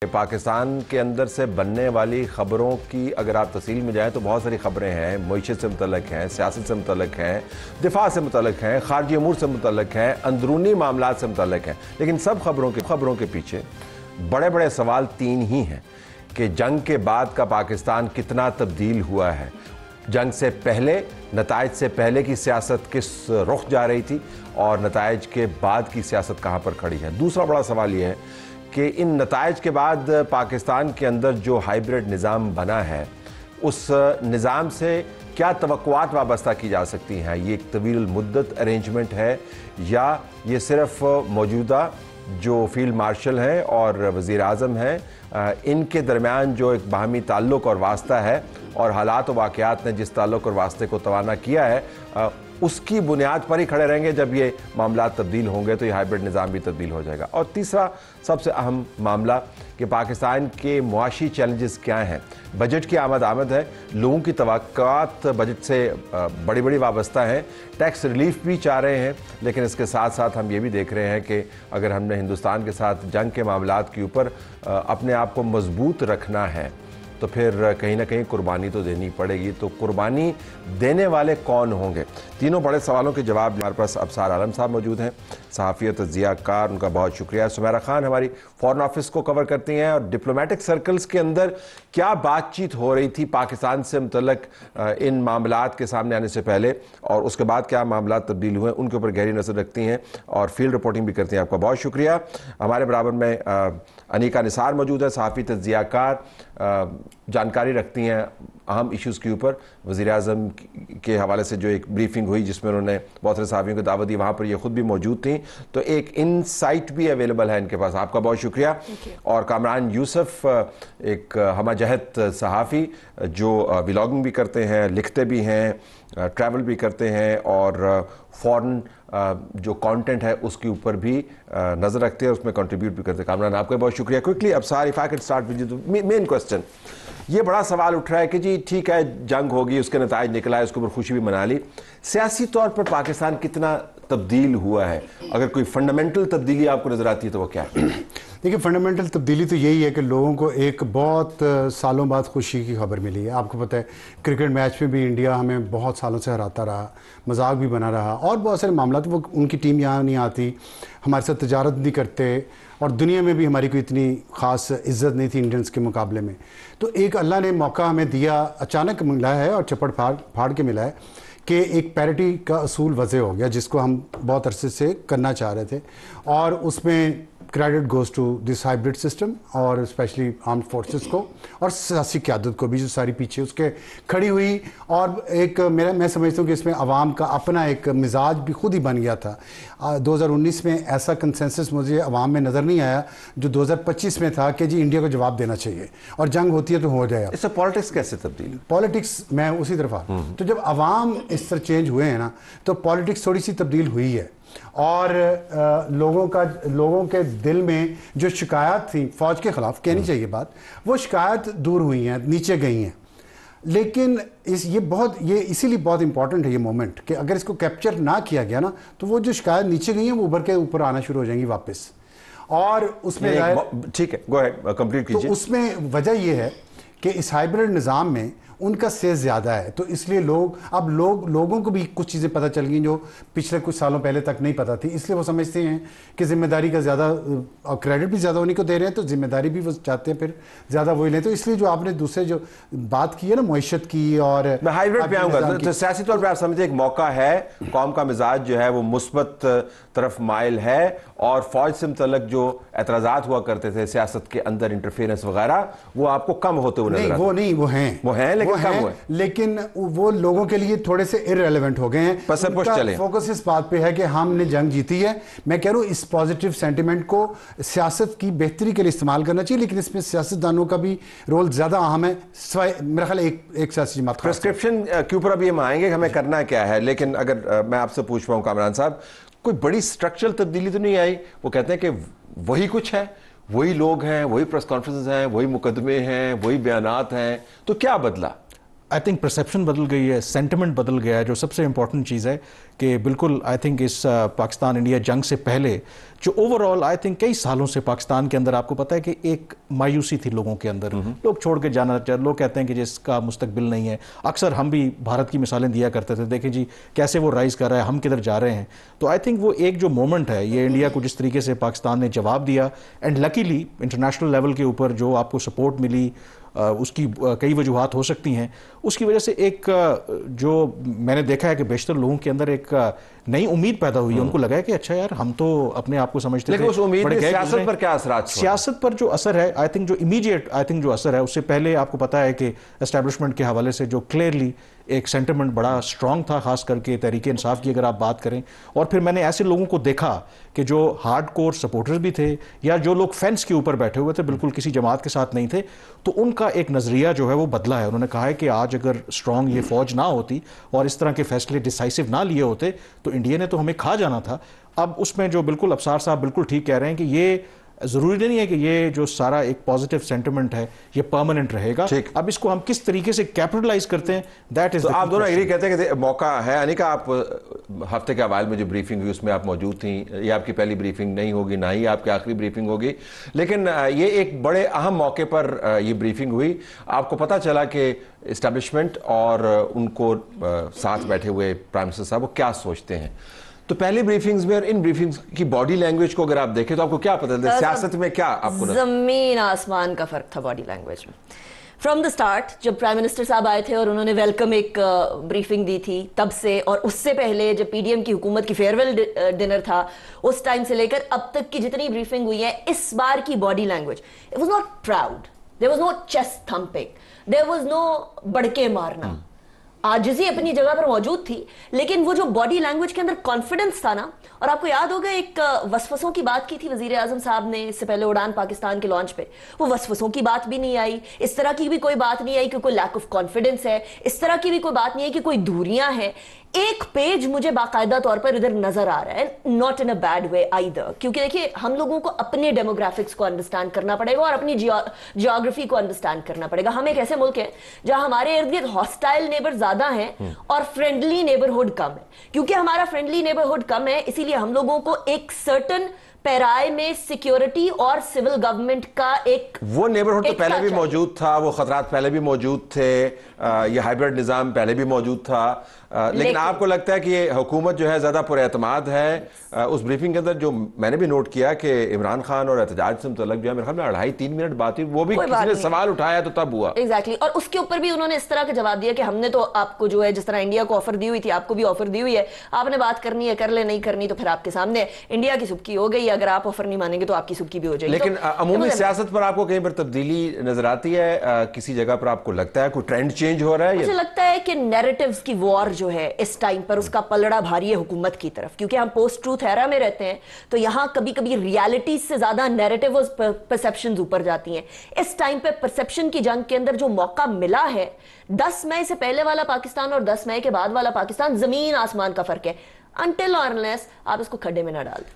पाकिस्तान के अंदर से बनने वाली ख़बरों की अगर आप तफसील में जाएँ तो बहुत सारी ख़बरें हैं, मईशत से मुतल्लिक़ हैं, सियासत से मुतल्लिक़ हैं, दिफा से मुतल्लिक़ हैं, ख़ारजी अमूर से मुतल्लिक़ हैं, अंदरूनी मामलात से मुतल्लिक़ हैं। लेकिन सब ख़बरों के पीछे बड़े बड़े सवाल तीन ही हैं कि जंग के बाद का पाकिस्तान कितना तब्दील हुआ है, जंग से पहले, नताइज से पहले की सियासत किस रुख जा रही थी और नताइज के बाद की सियासत कहाँ पर खड़ी है। दूसरा बड़ा सवाल ये है कि इन नताइज के बाद पाकिस्तान के अंदर जो हाइब्रिड निज़ाम बना है उस निज़ाम से क्या तवक्कुआत वाबस्ता की जा सकती हैं। ये एक तवील मुद्दत अरेंजमेंट है या ये सिर्फ मौजूदा जो फील्ड मार्शल हैं और वज़ीर आज़म हैं इनके दरमियान जो एक बाहमी ताल्लुक़ और वास्ता है और हालात व वाक़यात ने जिस ताल्लुक़ और वास्ते को तवाना किया है उसकी बुनियाद पर ही खड़े रहेंगे। जब ये मामला तब्दील होंगे तो ये हाइब्रिड निज़ाम भी तब्दील हो जाएगा। और तीसरा सबसे अहम मामला कि पाकिस्तान के मुआशी चैलेंजेस क्या हैं। बजट की आमद है, लोगों की तवक्कुआत बजट से बड़ी बड़ी वाबस्ता हैं, टैक्स रिलीफ भी चाह रहे हैं, लेकिन इसके साथ साथ हम ये भी देख रहे हैं कि अगर हमने हिंदुस्तान के साथ जंग के मामलात के ऊपर अपने आप को मजबूत रखना है तो फिर कहीं ना कहीं कुर्बानी तो देनी पड़ेगी। तो कुर्बानी देने वाले कौन होंगे, तीनों बड़े सवालों के जवाब हमारे पास अबसार आलम साहब मौजूद हैं, सहाफ़ी तज़किया कार, उनका बहुत शुक्रिया। सुमेरा खान हमारी फ़ॉरेन ऑफिस को कवर करती हैं और डिप्लोमेटिक सर्कल्स के अंदर क्या बातचीत हो रही थी पाकिस्तान से मुतल्लिक़ इन मामलात के सामने आने से पहले और उसके बाद क्या मामलात तब्दील हुए उनके ऊपर गहरी नज़र रखती हैं और फील्ड रिपोर्टिंग भी करती हैं। आपका बहुत शुक्रिया। हमारे बराबर में अनीका निसार मौजूद है, सहाफ़ी तज़किया कार, जानकारी रखती हैं अहम इश्यूज़ के ऊपर। वज़ीर आज़म के हवाले से जो एक ब्रीफिंग हुई जिसमें उन्होंने बहुत सारे सहाफ़ियों को दावत दी, वहाँ पर ये ख़ुद भी मौजूद थी, तो एक इनसाइट भी अवेलेबल है इनके पास। आपका बहुत शुक्रिया। और कामरान यूसुफ एक हमजहत सहाफ़ी जो व्लॉगिंग भी करते हैं, लिखते भी हैं, ट्रैवल भी करते हैं और फ़ॉरेन जो कंटेंट है उसके ऊपर भी नज़र रखते हैं, उसमें कंट्रीब्यूट भी करते हैं। कामरान आपका बहुत शुक्रिया। क्विकली अब सार if I can start with you, main question ये बड़ा सवाल उठ रहा है कि जी ठीक है जंग होगी, उसके नताइज निकला है, उसके ऊपर खुशी भी मना ली, सियासी तौर पर पाकिस्तान कितना तब्दील हुआ है, अगर कोई फंडामेंटल तब्दीली आपको नज़र आती है तो वो क्या है? देखिए फंडामेंटल तब्दीली तो यही है कि लोगों को एक बहुत सालों बाद खुशी की खबर मिली है। आपको पता है क्रिकेट मैच में भी इंडिया हमें बहुत सालों से हराता रहा, मजाक भी बना रहा और बहुत सारे मामला तो वो उनकी टीम यहाँ नहीं आती, हमारे साथ तजारत नहीं करते और दुनिया में भी हमारी कोई इतनी ख़ास इज़्ज़त नहीं थी इंडियंस के मुकाबले में। तो एक अल्लाह ने मौका हमें दिया, अचानक मिला है और चपड़ फाड़ के मिला है कि एक पैरिटी का असूल वज़े हो गया जिसको हम बहुत अरसे से करना चाह रहे थे और उसमें credit goes to this hybrid system और स्पेशली आर्म्ड फोर्सेस को और सियासी क़यादत को भी जो सारी पीछे उसके खड़ी हुई। और एक मैं समझता हूँ कि इसमें अवाम का अपना एक मिजाज भी खुद ही बन गया था। 2019 में ऐसा कंसेंसस मुझे अवाम में नज़र नहीं आया जो 2025 में था कि जी इंडिया को जवाब देना चाहिए और जंग होती है तो हो जाएगा। इससे पॉलिटिक्स कैसे तब्दील? पॉलिटिक्स मैं उसी तरफ आ तो जब अवाम इस तरह चेंज हुए हैं ना तो पॉलिटिक्स थोड़ी सी तब्दील हुई है और लोगों के दिल में जो शिकायत थी फ़ौज के ख़िलाफ़, कहनी चाहिए बात, वो शिकायत दूर हुई हैं, नीचे गई हैं। लेकिन ये इसीलिए बहुत इंपॉर्टेंट है ये मोमेंट कि अगर इसको कैप्चर ना किया गया ना तो वो जो शिकायत नीचे गई हैं वो उभर के ऊपर आना शुरू हो जाएंगी वापस। और उसमें ठीक है, गो अहेड, कंप्लीट कीजिए। तो उसमें वजह ये है कि इस हाइब्रिड निज़ाम में उनका सेज ज़्यादा है, तो इसलिए लोगों को भी कुछ चीज़ें पता चल गई जो पिछले कुछ सालों पहले तक नहीं पता थी। इसलिए वो समझते हैं कि जिम्मेदारी का ज़्यादा और क्रेडिट भी ज़्यादा उन्हीं को दे रहे हैं तो जिम्मेदारी भी वो चाहते हैं फिर ज़्यादा वही लें। तो इसलिए जो आपने दूसरे जो बात की है ना मईशत की और मैं हाइब्रिड पे आऊँगा तो सियासी तौर पर आप समझे एक मौका है, कौम का मिजाज जो है वो मुस्बत तरफ माइल है और फ़ौज से मुतल्लिक़ जो एतराज़ात हुआ करते थे सियासत के अंदर इंटरफेरेंस वगैरह वो आपको कम होते हुए नजर आते हैं। वो हैं लेकिन वो लोगों के लिए थोड़े से इररेलेवेंट हो गए हैं। फोकस इस बात पे है कि हमने जंग जीती है। मैं कह रहा हूँ इस पॉजिटिव सेंटिमेंट को सियासत की बेहतरी के लिए इस्तेमाल करना चाहिए, लेकिन इसमें सियासतदानों का भी रोल ज़्यादा अहम है। मेरा ख्याल एक सियासी जमात प्रिस्क्रिप्शन के ऊपर अभी हम आएंगे हमें करना क्या है, लेकिन अगर मैं आपसे पूछ पाऊँ कामरान साहब, कोई बड़ी स्ट्रक्चरल तब्दीली तो नहीं आई? वो कहते हैं कि वही कुछ है, वही लोग हैं, वही प्रेस कॉन्फ्रेंसेस हैं, वही मुकदमे हैं, वही बयानात हैं, तो क्या बदला? آئی تھنک پرسیپشن بدل گئی ہے, سینٹیمنٹ بدل گیا ہے. جو سب سے امپورٹنٹ چیز ہے کہ بالکل آئی تھنک اس پاکستان انڈیا جنگ سے پہلے جو اوور آل آئی تھنک کئی سالوں سے پاکستان کے اندر آپ کو پتہ ہے کہ ایک مایوسی تھی لوگوں کے اندر, لوگ چھوڑ کے جانا چاہتے, لوگ کہتے ہیں کہ جس کا مستقبل نہیں ہے. اکثر ہم بھی بھارت کی مثالیں دیا کرتے تھے, دیکھیں جی کیسے وہ رائز کر رہا ہے, ہم کدھر جا رہے ہیں. تو آئی تھنک وہ ایک جو مومنٹ ہے یہ انڈیا کو جس طریقے سے پاکستان نے جواب دیا, اینڈ لکیلی انٹرنیشنل لیول کے اوپر جو آپ کو سپورٹ ملی, اس کی کئی وجوہات ہو سکتی ہیں, اس کی وجہ سے ایک جو میں نے دیکھا ہے کہ بیشتر لوگوں کے اندر ایک نئی امید پیدا ہوئی ہے. ان کو لگا ہے کہ اچھا یار ہم تو اپنے آپ کو سمجھتے تھے, لیکن اس امید میں سیاست پر کیا اثرات؟ سیاست پر جو اثر ہے آئی تھنک جو امیڈیٹ آئی تھنک جو اثر ہے, اس سے پہلے آپ کو پتا ہے کہ اسٹیبلشمنٹ کے حوالے سے جو کلیئرلی ایک سینٹیمنٹ بڑا اسٹرانگ تھا, خاص کر کے تحریک انصاف کی اگر آپ بات کریں. اور پھر میں نے ایسے لوگوں کو دیکھا کہ جو ہارڈ کور سپورٹرز بھی تھے یا جو لوگ فینس کے اوپر بیٹھے ہوئے تھے, بالکل کسی جماعت کے ساتھ نہیں تھے, تو ان کا ایک نظریہ جو ہے وہ بدلا ہے. انہوں نے کہا ہے کہ آج اگر اسٹرانگ یہ فوج نہ ہوتی اور اس طرح کے فیصلے ڈیسائسو نہ لیے ہوتے تو انڈیا نے تو ہمیں کھا جانا تھا. اب اس میں جو بالکل ابصار صاحب بالکل ٹھیک کہہ رہے ہیں کہ یہ ضروری نہیں ہے کہ یہ جو سارا ایک پازیٹیو سینٹیمنٹ ہے یہ پرماننٹ رہے گا. اب اس کو ہم کس طریقے سے کیپٹلائز کرتے ہیں, دیٹ از. آپ دونوں ایگری کہتے ہیں کہ موقع ہے. انیکا, آپ ہفتے کے اوائل میں جو بریفنگ ہوئی اس میں آپ موجود تھیں, یہ آپ کی پہلی بریفنگ نہیں ہوگی, نہ ہی آپ کی آخری بریفنگ ہوگی, لیکن یہ ایک بڑے اہم موقع پر یہ بریفنگ ہوئی. آپ کو پتہ چلا کہ اسٹیبلشمنٹ اور ان کو ساتھ بیٹھے ہوئے پرائم منسٹر صاحب وہ کیا سوچتے ہیں. تو پہلی بریفنگز میں اور ان بریفنگز کی باڈی لینگویج کو اگر آپ دیکھیں تو آپ کو کیا پتہ چلتا ہے سیاست میں کیا آپ کو زمین آسمان کا فرق تھا باڈی لینگویج میں. فرام دا اسٹارٹ جب پرائم منسٹر صاحب آئے تھے اور انہوں نے ویلکم ایک بریفنگ دی تھی, تب سے اور اس سے پہلے جب پی ڈی ایم کی حکومت کی فیئرویل ڈنر تھا اس ٹائم سے لے کر اب تک کی جتنی بریفنگ ہوئی ہے, اس بار کی body language it was not proud, there was no chest thumping, there was no بڑکے مارنا, عاجزی اپنی جگہ پر موجود تھی, لیکن وہ جو باڈی لینگویج کے اندر کانفیڈنس تھا نا. اور آپ کو یاد ہوگا ایک وسوسوں کی بات کی تھی وزیر اعظم صاحب نے اس سے پہلے اڑان پاکستان کے لانچ پہ, وہ وسوسوں کی بات بھی نہیں آئی, اس طرح کی بھی کوئی بات نہیں آئی کہ کوئی لیک آف کانفیڈنس ہے, اس طرح کی بھی کوئی بات نہیں ہے کہ کوئی دوریاں ہیں. ایک پیج مجھے باقاعدہ طور پر ادھر نظر آ رہا ہے, not in a bad way either, کیونکہ دیکھیے ہم لوگوں کو اپنے ڈیموگرافکس کو انڈرسٹینڈ کرنا پڑے گا اور اپنی جیوگرافی کو انڈرسٹینڈ کرنا پڑے گا. ہم ایک ایسے ملک ہیں جہاں ہمارے ارد گرد ہاسٹائل نیبر زیادہ ہیں اور فرینڈلی نیبرہڈ کم ہے. کیونکہ ہمارا فرینڈلی نیبرہڈ کم ہے اسی لیے ہم لوگوں کو ایک سرٹن پیرائے میں سیکیورٹی اور سول گورنمنٹ کا ایک وہ نیبرہڈ تو پہلے بھی موجود تھا, وہ خطرات پہلے بھی موجود تھے, یہ ہائبرڈ نظام پہلے بھی موجود تھا, لیکن آپ کو لگتا ہے کہ یہ حکومت جو ہے زیادہ پر اعتماد ہے. اس بریفنگ کے اندر جو میں نے بھی نوٹ کیا کہ عمران خان اور احتجاج سے متعلق جو ہے میرے خیال میں 2.5-3 منٹ بات ہوئی, وہ بھی کسی نے سوال اٹھایا تو تب ہوا. ایگزیکٹلی, اور اس کے اوپر بھی انہوں نے اس طرح کا جواب دیا کہ ہم نے تو آپ کو جو ہے جس طرح انڈیا کو آفر دی ہوئی تھی آپ کو بھی آفر دی ہوئی ہے, آپ نے بات کرنی ہے کر لے, نہیں کرنی تو پھر آپ کے سامنے. انڈیا کی سبکی ہو گئی, اگر آپ آفر نہیں مانیں گے تو آپ کی سبکی بھی ہو جائے گی. لیکن عمومی سیاست پر آپ کو کہیں پر تبدیلی نظر آتی ہے, کسی جگہ پر آپ کو لگتا ہے کوئی ٹرینڈ چینج ہو رہا ہے؟ مجھے لگتا ہے کہ نیریٹیوز کی وار جو ہے اس ٹائم پر اس کا پلڑا بھاری ہے حکومت کی طرف, کیونکہ ہم پوسٹ ٹروتھ ایرا میں رہتے ہیں تو یہاں کبھی کبھی ریالٹی سے زیادہ نیریٹیو اور پرسیپشنز اوپر جاتی ہیں. اس ٹائم پہ پرسیپشن کی جنگ کے اندر جو موقع ملا ہے, 10 مئی سے پہلے والا پاکستان اور 10 مئی کے بعد والا پاکستان زمین آسمان کا فرق ہے. انٹل اور انلیس آپ اس کو کھڈے میں نہ ڈال دیں.